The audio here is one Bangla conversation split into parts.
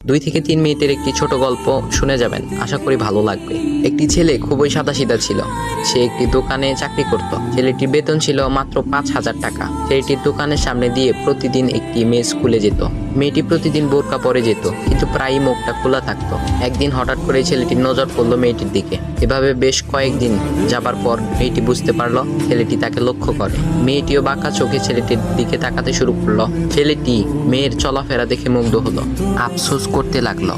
2 থেকে 3 মিনিটের একটি ছোট গল্প শুনে যাবেন, আশা করি ভালো লাগবে। একটি ছেলে খুবই সাদাসিধা ছিল। সে একটি দোকানে চাকরি করত। ছেলেটির বেতন ছিল মাত্র 5,000 টাকা। ছেলেটির দোকানের সামনে দিয়ে প্রতিদিন একটি মেয়ে স্কুলে যেত। মেয়েটি প্রতিদিন বোরকা পরে যেত, কিন্তু প্রায়ই মুখটা খোলা থাকতো। একদিন হঠাৎ করে ছেলেটির নজর পড়লো মেয়েটির দিকে। এভাবে বেশ কয়েকদিন যাবার পর মেয়েটি বুঝতে পারলো ছেলেটি তাকে লক্ষ্য করে। মেয়েটিও বাঁকা চোখে ছেলেটির দিকে তাকাতে শুরু করলো। ছেলেটি মেয়ের চলাফেরা দেখে মুগ্ধ হলো। আফসোস করতে লাগলো,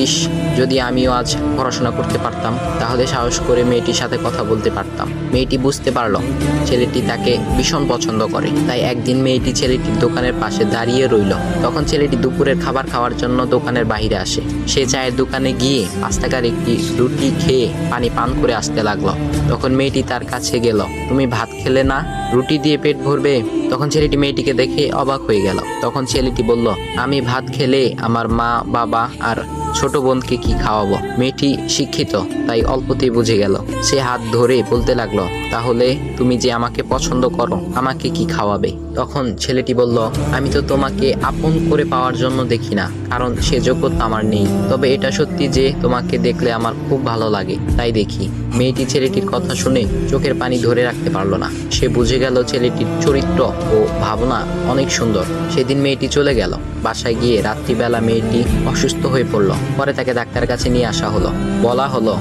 ইস, যদি আমিও আজ পড়াশোনা করতে পারতাম, তাহলে সাহস করে মেয়েটির সাথে কথা বলতে পারতাম। মেয়েটি বুঝতে পারলো ছেলেটি তাকে ভীষণ পছন্দ করে। তাই একদিন মেয়েটি ছেলেটির দোকানের পাশে দাঁড়িয়ে রইল। তখন ছেলেটি দুপুরের খাবার খাওয়ার জন্য দোকানের বাইরে আসে। সে চায়ের দোকানে গিয়ে 5 টাকার একটি রুটি খেয়ে পানি পান করে আসতে লাগলো। তখন মেয়েটি তার কাছে গেল। তুমি ভাত খেলে না, রুটি দিয়ে পেট ভরবে? তখন ছেলেটি মেয়েটিকে দেখে অবাক হয়ে গেল। তখন ছেলেটি বলল, আমি ভাত খেলে আমার মা, বাবা আর ছোট বোনকে কি খাওয়াবো? মেয়েটি শিক্ষিত, তাই অল্পতেই বুঝে গেল। সে হাত ধরে বলতে লাগলো, তাহলে তুমি যে আমাকে পছন্দ করো, আমাকে কি খাওয়াবে? তখন ছেলেটি বলল, আমি তো তোমাকে আপন করে পাওয়ার জন্য দেখি না, কারণ সে যোগ্যতা আমার নেই। তবে এটা সত্যি যে তোমাকে দেখলে আমার খুব ভালো লাগে, তাই দেখি। মেয়েটি ছেলেটির কথা শুনে চোখের পানি ধরে রাখতে পারলো না। সে বুঝে গেল ছেলেটির চরিত্র ও ভাবনা অনেক সুন্দর। সেদিন মেয়েটি চলে গেল। বাসায় গিয়ে রাত্রিবেলা মেয়েটি অসুস্থ হয়ে পড়ল। পরে তাকে ডাক্তারের কাছে নিয়ে আসা হলো। বলা হলো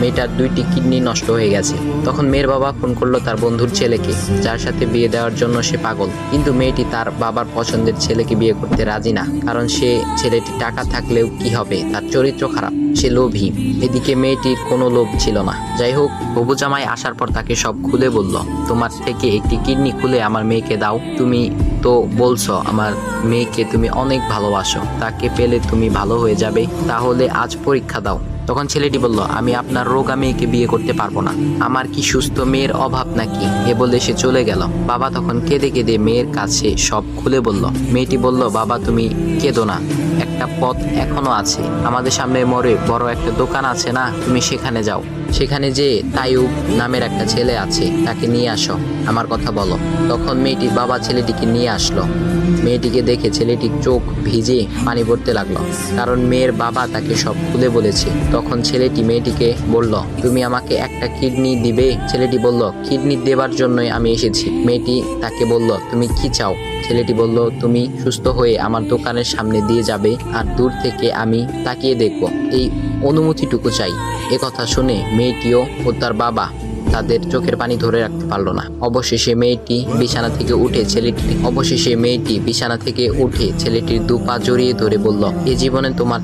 মেয়েটার 2টি কিডনি নষ্ট হয়ে গেছে। তখন মেয়ের বাবা ফোন করলো তার বন্ধুর ছেলেকে, যার সাথে বিয়ে দেওয়ার জন্য সে পাগল। কিন্তু মেয়েটি তার বাবার পছন্দের ছেলেকে বিয়ে করতে রাজি না, কারণ সে ছেলেটি টাকা থাকলেও কি হবে, তার চরিত্র খারাপ, সে লোভী। এদিকে মেয়েটির কোনো লোভ ছিল না। যাই হোক, হবু জামাই আসার পর তাকে সব খুলে বলল, তোমার থেকে একটি কিডনি খুলে আমার মেয়েকে দাও। তুমি তো বলছো আমার মেয়েকে তুমি অনেক ভালোবাসো, তাকে পেলে তুমি ভালো হয়ে যাবে, তাহলে আজ পরীক্ষা দাও। তখন ছেলেটি বলল, আমি আপনার রোগা মেয়েকে বিয়ে করতে পারবো না, আমার কি সুস্থ মেয়ের অভাব নাকি? এ বলে সে চলে গেল। বাবা তখন কেঁদে কেঁদে মেয়ের কাছে সব খুলে বলল। মেয়েটি বলল, বাবা তুমি কেঁদো না, একটা পথ এখনো আছে। আমাদের সামনে মোড়ে বড় একটা দোকান আছে না, তুমি সেখানে যাও। সেখানে যে তাইয়ুব নামের একটা ছেলে আছে, তাকে নিয়ে আসো, আমার কথা বলো। তখন মেয়েটির বাবা ছেলেটিকে নিয়ে আসলো। মেয়েটিকে দেখে ছেলেটির চোখ ভিজে পানি পড়তে লাগলো, কারণ মেয়ের বাবা তাকে সব খুলে বলেছে। তখন ছেলেটি মেয়েটিকে বলল, তুমি আমাকে একটা কিডনি দিবে? ছেলেটি বলল, কিডনি দেবার জন্যই আমি এসেছি। মেয়েটি তাকে বলল, তুমি কি চাও? ছেলেটি বলল, তুমি সুস্থ হয়ে আমার দোকানের সামনে দিয়ে যাবে, আর দূর থেকে আমি তাকিয়ে দেখব, এই অনুমতিটুকু চাই। এ কথা শুনে মেয়েটিও ও তার বাবা তাদের চোখের পানি ধরে রাখতে পারলো না। অবশেষে মেয়েটি বিছানা থেকে উঠে ছেলেটির 2 পা জড়িয়ে ধরে বলল, এ জীবনে তোমার